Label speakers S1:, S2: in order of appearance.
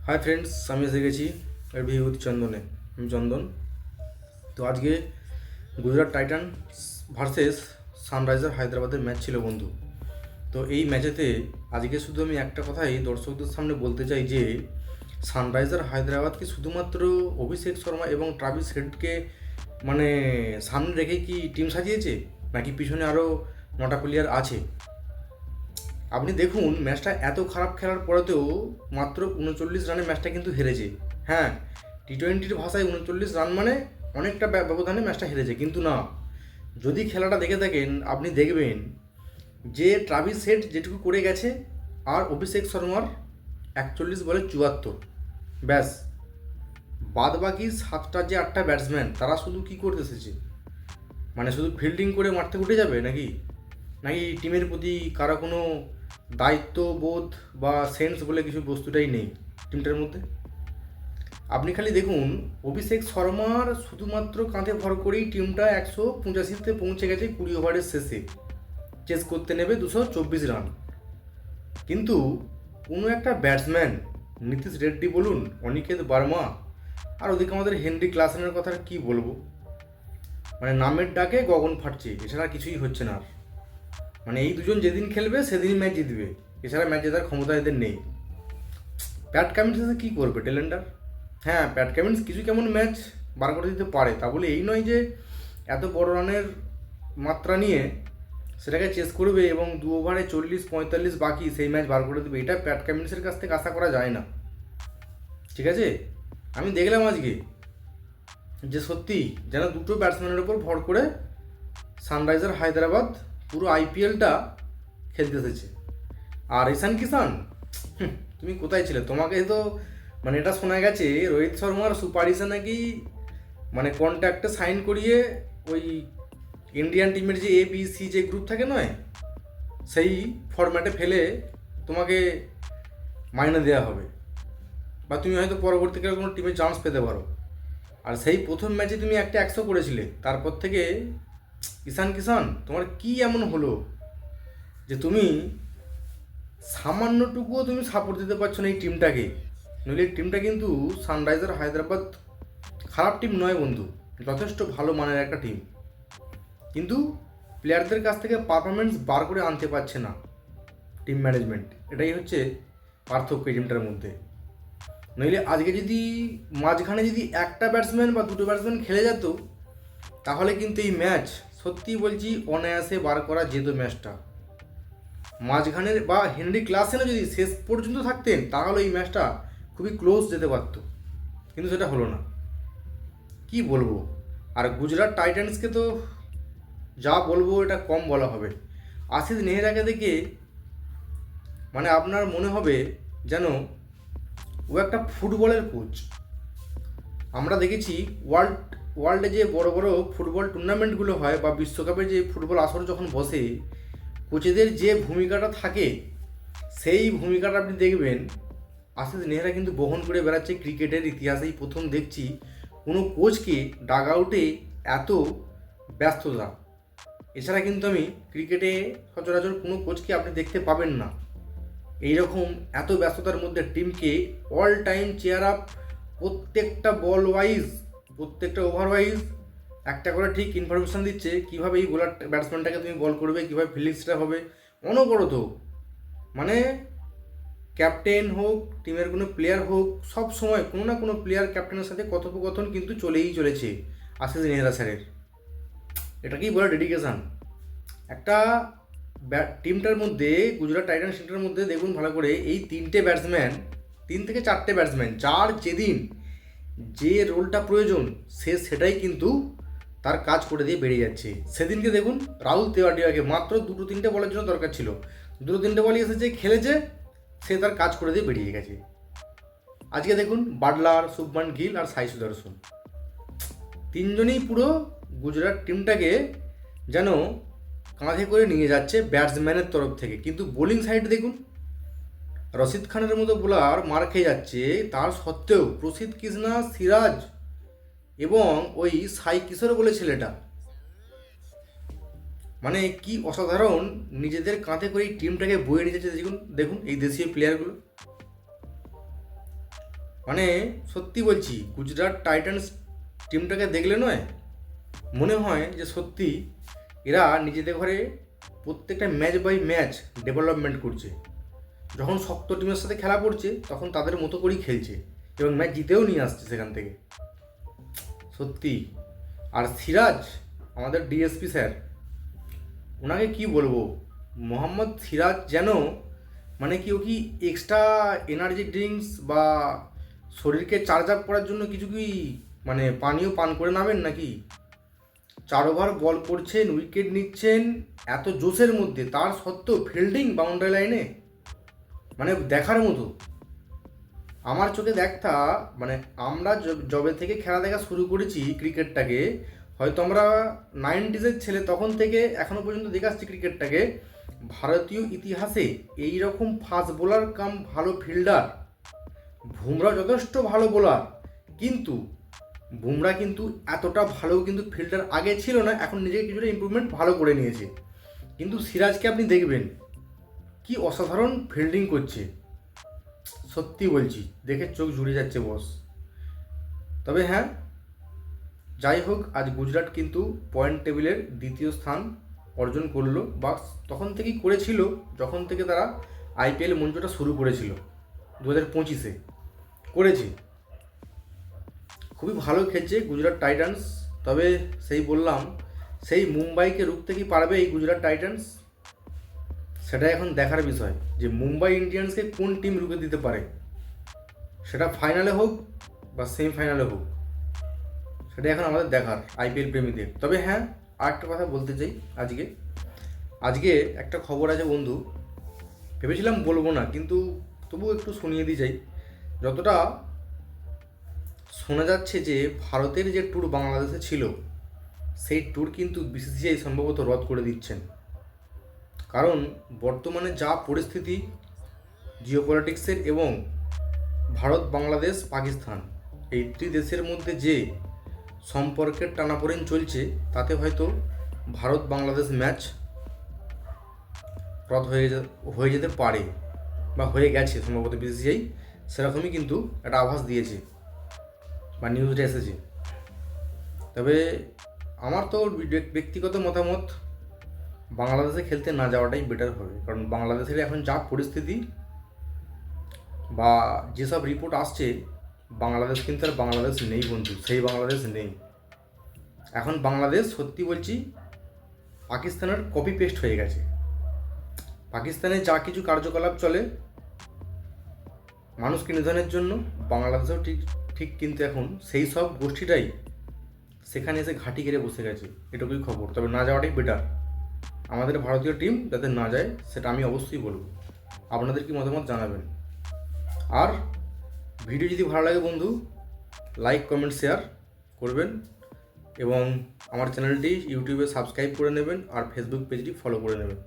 S1: Hi friends, আমি এসে গেছি রিভিউ উইথ চন্দনে। আমি চন্দন। তো আজকে গুজরাট টাইটান ভার্সেস সানরাইজার হায়দ্রাবাদের ম্যাচ ছিল বন্ধু। তো এই ম্যাচেতে আজকে শুধু আমি একটা কথাই দর্শকদের সামনে বলতে চাই যে সানরাইজার হায়দ্রাবাদ কি শুধুমাত্র অভিষেক শর্মা এবং ট্রাভিস হেডকে মানে সামনে রেখে কি টিম সাজিয়েছে, নাকি পিছনে আরও 9টা প্লেয়ার আছে? আপনি দেখুন, ম্যাচটা এত খারাপ খেলার পরেতেও মাত্র 39 রানে ম্যাচটা কিন্তু হেরেছে। হ্যাঁ, টি-20-র ভাষায় 39 রান মানে অনেকটা ব্যবধানে ম্যাচটা হেরেছে, কিন্তু না, যদি খেলাটা দেখে থাকেন আপনি দেখবেন যে ট্রাভিস হেড যেটুকু করে গেছে আর অভিষেক শর্মার 41 বলে 74, ব্যাস। বাদ বাকি 7টা 8টা ব্যাটসম্যান তারা শুধু কী করতে এসেছে, মানে শুধু ফিল্ডিং করে মারতে উঠে যাবে নাকি? নাকি টিমের প্রতি কারো কোনো দায়িত্ববোধ বা সেন্স বলে কিছু বস্তুটাই নেই টিমটার মধ্যে? আপনি খালি দেখুন, অভিষেক শর্মার শুধুমাত্র কাঁধে ভর করেই টিমটা 185-তে পৌঁছে গেছে 20 ওভারের শেষে। চেস করতে নেবে 224 রান। কিন্তু কোনো একটা ব্যাটসম্যান, নীতিশ রেড্ডি বলুন, অনিকেত বার্মা, আর ওদিকে আমাদের হেনরি ক্লাসেনের কথা কী বলবো, মানে নামের ডাকে গগন ফাটছে, এছাড়া কিছুই হচ্ছে না আর। মানে এই দুজন যেদিন খেলবে সেদিন ম্যাচ জিতবে, এছাড়া ম্যাচ জেতার ক্ষমতা এদের নেই। প্যাট কামিন্স এসে কী করবে টেলেন্ডার? হ্যাঁ, প্যাট কামিন্স কিছু কেমন ম্যাচ বার করে দিতে পারে, তা বলে এই নয় যে এত বড় রানের মাত্রা নিয়ে সেটাকে চেস করবে এবং 2 ওভারে 40-45 বাকি সেই ম্যাচ বার করে দেবে। এটা প্যাট কামিন্সের কাছ থেকে আশা করা যায় না, ঠিক আছে? আমি দেখলাম আজকে যে সত্যি যেন দুটো ব্যাটসম্যানের ওপর ভর করে সানরাইজার হায়দ্রাবাদ পুরো আইপিএলটা খেলতে এসেছে। আর ঈশান কিষান, তুমি কোথায় ছিলে? তোমাকে তো মানে এটা শোনা গেছে রোহিত শর্মার সুপারিশে নাকি মানে কন্ট্রাক্টে সাইন করিয়ে ওই ইন্ডিয়ান টিমের যে ABC যে গ্রুপ থাকে নয়, সেই ফরম্যাটে ফেলে তোমাকে মাইনে দেওয়া হবে, বা তুমি হয়তো পরবর্তীকালে কোনো টিমে চান্স পেতে পারো। আর সেই প্রথম ম্যাচে তুমি একটা 100 করেছিলে, তারপর থেকে ঈশান কিষান তোমার কি এমন হলো যে তুমি সামান্যটুকুও তুমি সাপোর্ট দিতে পারছো না এই টিমটাকে? নইলে এই টিমটা কিন্তু সানরাইজার হায়দ্রাবাদ খারাপ টিম নয় বন্ধু, যথেষ্ট ভালো মানের একটা টিম, কিন্তু প্লেয়ারদের কাছ থেকে পারফরমেন্স বার করে আনতে পারছে না টিম ম্যানেজমেন্ট। এটাই হচ্ছে পার্থক্য এই টিমটার মধ্যে। নইলে আজকে যদি মাঝখানে যদি একটা ব্যাটসম্যান বা দুটো ব্যাটসম্যান খেলে যেত, তাহলে কিন্তু এই ম্যাচ সত্যি বলছি অনায়াসে বার করা যেত ম্যাচটা। মাঝখানের বা হেনরি ক্লাসেনও যদি শেষ পর্যন্ত থাকতেন, তাহলে এই ম্যাচটা খুবই ক্লোজ যেতে পারত, কিন্তু সেটা হলো না। কি বলবো? আর গুজরাট টাইটান্সকে তো যা বলবো এটা কম বলা হবে। আশিস নেহরাকে দেখে মানে আপনার মনে হবে যেন ও একটা ফুটবলের কোচ। আমরা দেখেছি ওয়ার্ল্ডে যে বড় বড় ফুটবল টুর্নামেন্টগুলো হয় বা বিশ্বকাপে যে ফুটবল আসর যখন বসে, কোচেদের যে ভূমিকাটা থাকে সেই ভূমিকাটা আপনি দেখবেন আশিস নেহরা কিন্তু বহন করে বেড়াচ্ছে। ক্রিকেটের ইতিহাসেই প্রথম দেখছি কোনো কোচকে ডাগ আউটে এত ব্যস্ততা। এছাড়া কিন্তু আমি ক্রিকেটে সচরাচর কোনো কোচকে আপনি দেখতে পাবেন না এইরকম এত ব্যস্ততার মধ্যে টিমকে অল টাইম চেয়ার আপ, প্রত্যেকটা বল ওয়াইজ, প্রত্যেকটা ওভার ওয়াইজ একটা করে ঠিক ইনফরমেশান দিচ্ছে কীভাবে এই বোলার ব্যাটসম্যানটাকে তুমি বল করবে, কীভাবে ফিল্ডিংসটা হবে, অনবরত। মানে ক্যাপ্টেন হোক, টিমের কোনো প্লেয়ার হোক, সব সময় কোনো না কোনো প্লেয়ার ক্যাপ্টেনের সাথে কথোপকথন কিন্তু চলেই চলেছে আশিস নেহরা স্যারের। এটাকেই বলে ডেডিকেশান। একটা টিমটার মধ্যে, গুজরাট টাইটান্স টিমটার মধ্যে দেখুন ভালো করে, এই 3টে ব্যাটসম্যান, 3 থেকে 4টে ব্যাটসম্যান, যার যেদিন যে রোলটা প্রয়োজন সে সেটাই কিন্তু তার কাজ করে দিয়ে বেরিয়ে যাচ্ছে। সেদিনকে দেখুন রাহুল তেওয়াটিয়াকে মাত্র 2-3টে বলের জন্য দরকার ছিল, 2-3টে বলই এসেছে, খেলেছে, সে তার কাজ করে দিয়ে বেরিয়ে গেছে। আজকে দেখুন বাটলার, শুভমান গিল আর সাই সুদর্শন, তিনজনেই পুরো গুজরাট টিমটাকে যেন কাঁধে করে নিয়ে যাচ্ছে ব্যাটসম্যানের তরফ থেকে। কিন্তু বোলিং সাইডে দেখুন, রশিদ খানের মতো বোলার মার খেয়ে যাচ্ছে, তার সত্ত্বেও প্রসিদ্ধ কৃষ্ণা, সিরাজ এবং ওই সাই কিশোর বলে ছেলেটা, মানে কি অসাধারণ নিজেদের কাঁধে করে এই টিমটাকে বয়ে নিয়ে যাচ্ছে। দেখুন দেখুন এই দেশীয় প্লেয়ারগুলো, মানে সত্যি বলছি, গুজরাট টাইটান্স টিমটাকে দেখলে নয় মনে হয় যে সত্যি এরা নিজেদের ঘরে প্রত্যেকটা ম্যাচ বাই ম্যাচ ডেভেলপমেন্ট করছে। যখন শক্ত টিমের সাথে খেলা পড়ছে তখন তাদের মতো করেই খেলছে এবং ম্যাচ জিতেও নিয়ে আসছে সেখান থেকে, সত্যি। আর সিরাজ, আমাদের ডিএসপি স্যার, ওনাকে কি বলবো, মোহাম্মদ সিরাজ যেন মানে কি ও কি এক্সট্রা এনার্জি ড্রিঙ্কস বা শরীরকে চার্জ আপ করার জন্য কিছু কি মানে পানীয় পান করে নামেন নাকি? 4 ওভার বল করছেন, উইকেট নিচ্ছেন এত জোশের মধ্যে, তার সত্ত্বেও ফিল্ডিং বাউন্ডারি লাইনে মানে দেখার মতো। আমার চোখে দেখা মানে আমরা যবে থেকে খেলা দেখা শুরু করেছি ক্রিকেটটাকে, হয়তো আমরা 90s ছেলে, তখন থেকে এখনও পর্যন্ত দেখে আসছি ক্রিকেটটাকে, ভারতীয় ইতিহাসে এই রকম ফাস্ট বোলার কাম ভালো ফিল্ডার, বুমরা যথেষ্ট ভালো বোলার, কিন্তু বুমরা কিন্তু এতটা ভালো কিন্তু ফিল্ডার আগে ছিল না, এখন নিজেকে কিছুটা ইমপ্রুভমেন্ট ভালো করে নিয়েছে। কিন্তু সিরাজকে আপনি দেখবেন কি অসাধারণ ফিল্ডিং করছে, সত্যি বলছি, দেখে চোখ জুড়ে যাচ্ছে বস। তবে হ্যাঁ, যাই হোক, আজ গুজরাট কিন্তু পয়েন্ট টেবিলের 2য় স্থান অর্জন করলো, বা তখন থেকেই করেছিল যখন থেকে তারা আইপিএল মঞ্চটা শুরু করেছিল 2025-এ করেছে। খুবই ভালো খেলছে গুজরাট টাইটান্স। তবে সেই বললাম, সেই মুম্বাইকে রুখতে কি পারবে এই গুজরাট টাইটান্স, সেটা এখন দেখার বিষয় যে মুম্বাই ইন্ডিয়ান্সকে কোন টিম রুখে দিতে পারে, সেটা ফাইনালে হোক বা সেমিফাইনালে হোক, সেটা এখন আমাদের দেখার আইপিএল প্রেমীদের। তবে হ্যাঁ, আরেকটা কথা বলতে চাই, আজকে একটা খবর আছে বন্ধু, ভেবেছিলাম বলবো না কিন্তু তবুও একটু শুনিয়ে দিয়ে যাই। যতটা শোনা যাচ্ছে যে ভারতের যে ট্যুর বাংলাদেশে ছিল, সেই ট্যুর কিন্তু বিসিসিআই সম্ভবত রদ করে দিচ্ছেন। কারণ বর্তমানে যা পরিস্থিতি জিওপলিটিক্সের এবং ভারত, বাংলাদেশ, পাকিস্তান এই 3 দেশের মধ্যে যে সম্পর্কের টানাপোড়েন চলছে, তাতে হয়তো ভারত বাংলাদেশ ম্যাচ রদ হয়ে যেতে পারে বা হয়ে গেছে সম্ভবত। বিসিসিআই সেরকমই কিন্তু একটা আভাস দিয়েছে বা নিউজটা এসেছে। তবে আমার তো ব্যক্তিগত মতামত, বাংলাদেশে খেলতে না যাওয়াটাই বেটার হবে, কারণ বাংলাদেশের এখন যা পরিস্থিতি বা যেসব রিপোর্ট আসছে, বাংলাদেশ কিন্তু আর বাংলাদেশ নেই বন্ধু, সেই বাংলাদেশ নেই। এখন বাংলাদেশ সত্যি বলছি পাকিস্তানের কপি পেস্ট হয়ে গেছে। পাকিস্তানে যা কিছু কার্যকলাপ চলে মানুষকে নিধনের জন্য, বাংলাদেশেও ঠিক কিন্তু এখন সেই সব গোষ্ঠীটাই সেখানে এসে ঘাঁটি ঘিরে বসে গেছে, এটুকুই খবর। তবে না যাওয়াটাই বেটার, আমাদের ভারতীয় টিম যাতে না যায় সেটা আমি অবশ্যই বলবো। আপনাদের কি মতামত জানাবেন। আর ভিডিও যদি ভালো লাগে বন্ধু, লাইক, কমেন্ট, শেয়ার করবেন এবং আমার চ্যানেলটি ইউটিউবে সাবস্ক্রাইব করে নেবেন আর ফেসবুক পেজটি ফলো করে নেবেন।